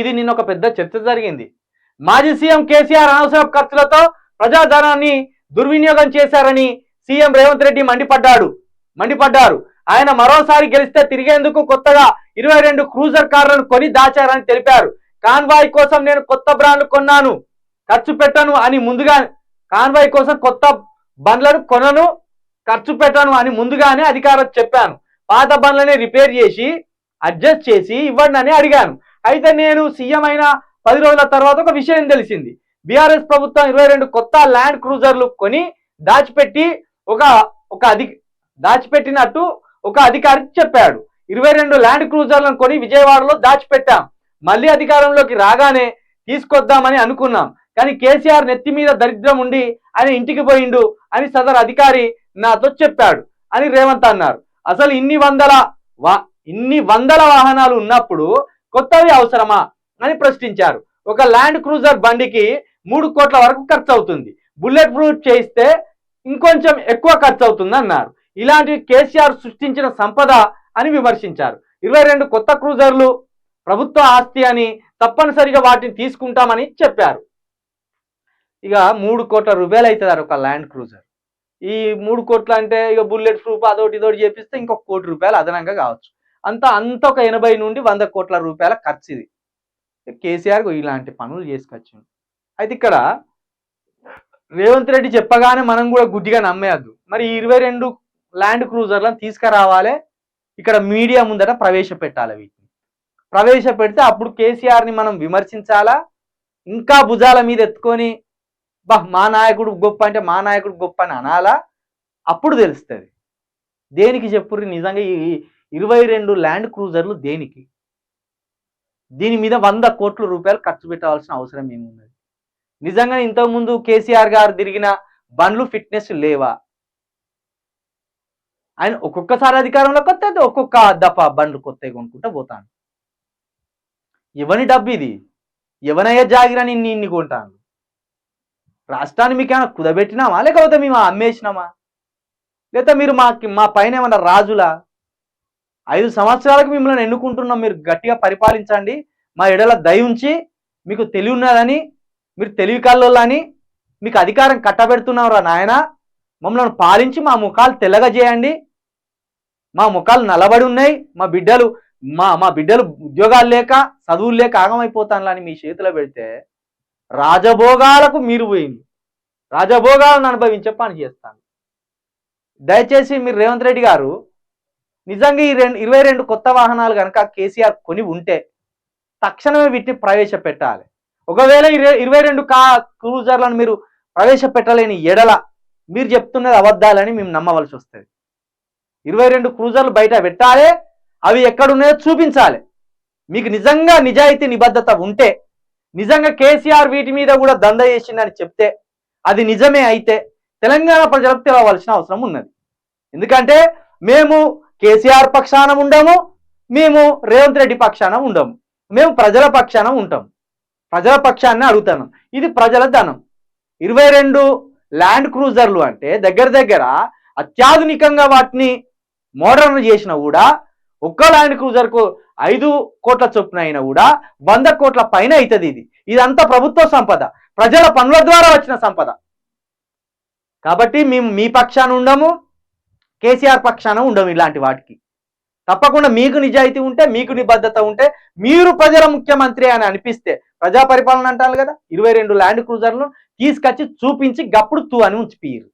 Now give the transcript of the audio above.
ఇది నిన్న ఒక పెద్ద చర్చ జరిగింది. మాజీ సీఎం కేసీఆర్ అనవసర ఖర్చులతో ప్రజాధనాన్ని దుర్వినియోగం చేశారని సీఎం రేవంత్ రెడ్డి మండిపడ్డారు. ఆయన మరోసారి గెలిస్తే తిరిగేందుకు కొత్తగా 22 క్రూజర్ కార్లను కొని దాచారని తెలిపారు. కాన్వాయ్ కోసం నేను కొత్త బ్రాండ్లు కొన్నాను, ఖర్చు పెట్టను అని కాన్వాయ్ కోసం కొత్త బండ్లను కొనను, ఖర్చు పెట్టను అని ముందుగానే అధికారులకు చెప్పాను. పాత బండ్లని రిపేర్ చేసి అడ్జస్ట్ చేసి ఇవ్వండి అని అడిగాను. అయితే నేను సీఎం అయిన 10 రోజుల తర్వాత ఒక విషయం తెలిసింది. బీఆర్ఎస్ ప్రభుత్వం 22 కొత్త ల్యాండ్ క్రూజర్లు కొని దాచిపెట్టినట్టు ఒక అధికారి చెప్పాడు. 22 ల్యాండ్ క్రూజర్లను కొని విజయవాడలో దాచిపెట్టాం. మళ్ళీ అధికారంలోకి రాగానే తీసుకొద్దామని అనుకున్నాం. కానీ కేసీఆర్ నెత్తి మీద దరిద్రం ఉండి ఆయన ఇంటికి పోయిండు అని సదరు అధికారి నాతో చెప్పాడు అని రేవంత్ అన్నారు. అసలు ఇన్ని వందల వాహనాలు ఉన్నప్పుడు కొత్తవి అవసరమా అని ప్రశ్నించారు. ఒక ల్యాండ్ క్రూజర్ బండికి 3 కోట్ల వరకు ఖర్చు అవుతుంది. బుల్లెట్ ప్రూఫ్ చేయిస్తే ఇంకొంచెం ఎక్కువ ఖర్చు అవుతుంది అన్నారు. ఇలాంటివి కేసీఆర్ సృష్టించిన సంపద అని విమర్శించారు. 22 కొత్త క్రూజర్లు ప్రభుత్వ ఆస్తి అని, తప్పనిసరిగా వాటిని తీసుకుంటామని చెప్పారు. ఇక 3 కోట్ల రూపాయలు అవుతుంది ఒక ల్యాండ్ క్రూజర్. ఈ 3 కోట్ల అంటే ఇక బుల్లెట్ ప్రూఫ్ అదొకటి ఇదోటి చేపిస్తే ఇంకొక 1 కోటి రూపాయలు అదనంగా కావచ్చు. అంత ఒక 80 నుండి 100 కోట్ల రూపాయల ఖర్చు ఇది. కేసీఆర్ ఇలాంటి పనులు చేసుకొచ్చింది. అయితే ఇక్కడ రేవంత్ రెడ్డి చెప్పగానే మనం కూడా గుడ్డిగా నమ్మేయద్దు. మరి 22 ల్యాండ్ క్రూజర్లను తీసుకురావాలి, ఇక్కడ మీడియా ముందట ప్రవేశపెట్టాలి. వీటిని ప్రవేశపెడితే అప్పుడు కేసీఆర్ని మనం విమర్శించాలా, ఇంకా భుజాల మీద ఎత్తుకొని మా నాయకుడు గొప్ప అంటే మా నాయకుడు గొప్ప అని అనాలా? అప్పుడు తెలుస్తుంది. దేనికి చెప్పుర్రి నిజంగా ఈ 22 ల్యాండ్ క్రూజర్లు దేనికి? దీని మీద 100 కోట్ల రూపాయలు ఖర్చు పెట్టవలసిన అవసరం ఏమున్నది? నిజంగా ఇంతకుముందు కేసీఆర్ గారు తిరిగిన బండ్లు ఫిట్నెస్ లేవా? ఆయన ఒక్కొక్కసారి అధికారంలోకి వస్తే ఒక్కొక్క దఫా బండ్లు కొత్తగా కొనుక్కుంటూ పోతాను. ఎవని డబ్బు ఇది? ఎవనయ్యా జాగిరని ఇన్ని కొంటాను? రాష్ట్రాన్ని మీకు ఏమైనా కుదబెట్టినామా, లేకపోతే మేము అమ్మేసినామా? లేదా మీరు మా పైన ఏమన్నా రాజులా? 5 సంవత్సరాలకు మిమ్మల్ని ఎన్నుకుంటున్నాం, మీరు గట్టిగా పరిపాలించండి, మా ఎడల దయ ఉంచి, మీకు తెలివి ఉన్నదని, మీరు తెలివి కల్లోళ్ళని మీకు అధికారం కట్టబెడుతున్నావురా నాయన, మమ్మల్ని పాలించి మా ముఖాలు తెల్లగా చేయండి, మా ముఖాలు నల్లబడి ఉన్నాయి, మా బిడ్డలు ఉద్యోగాలు లేక చదువులు లేక ఆగమైపోతాను అని మీ చేతిలో పెడితే రాజభోగాలకు మీరు పోయింది, రాజభోగాలను అనుభవించే పని చేస్తాను. దయచేసి మీరు రేవంత్ రెడ్డి గారు నిజంగా ఈ 22 కొత్త వాహనాలు కనుక కేసీఆర్ కొని ఉంటే తక్షణమే వీటిని ప్రవేశపెట్టాలి. ఒకవేళ 22 క్రూజర్లను మీరు ప్రవేశపెట్టలేని ఎడల మీరు చెప్తున్నది అబద్ధాలని మేము నమ్మవలసి వస్తుంది. 22 క్రూజర్లు బయట పెట్టాలి, అవి ఎక్కడున్నాయో చూపించాలి. మీకు నిజంగా నిజాయితీ నిబద్ధత ఉంటే, నిజంగా కేసీఆర్ వీటి మీద కూడా దంద చేసిందని చెప్తే, అది నిజమే అయితే తెలంగాణ ప్రజలకు తెలవలసిన అవసరం ఉన్నది. ఎందుకంటే మేము కేసీఆర్ పక్షాన ఉండము, మేము రేవంత్ రెడ్డి పక్షాన ఉండము, మేము ప్రజల పక్షాన ఉంటాం, ప్రజల పక్షాన్ని అడుగుతాను. ఇది ప్రజల ధనం. 22 ల్యాండ్ క్రూజర్లు అంటే దగ్గర అత్యాధునికంగా వాటిని మోడర్న్ చేసినా కూడా ఒక్క ల్యాండ్ క్రూజర్కు 5 కోట్ల చొప్పున అయినా కూడా 100 కోట్ల పైన అవుతుంది. ఇదంతా ప్రభుత్వ సంపద, ప్రజల పనుల ద్వారా వచ్చిన సంపద. కాబట్టి మేము మీ పక్షాన ఉండము, కేసీఆర్ పక్షాన ఉండము. ఇలాంటి వాటికి తప్పకుండా మీకు నిజాయితీ ఉంటే, మీకు నిబద్ధత ఉంటే, మీరు ప్రజల ముఖ్యమంత్రి అని అనిపిస్తే, ప్రజా పరిపాలన అంటారు కదా, 22 ల్యాండ్ క్రూజర్లు తీసుకొచ్చి చూపించి గప్పుడు తూ అని ఉంచిపోయారు.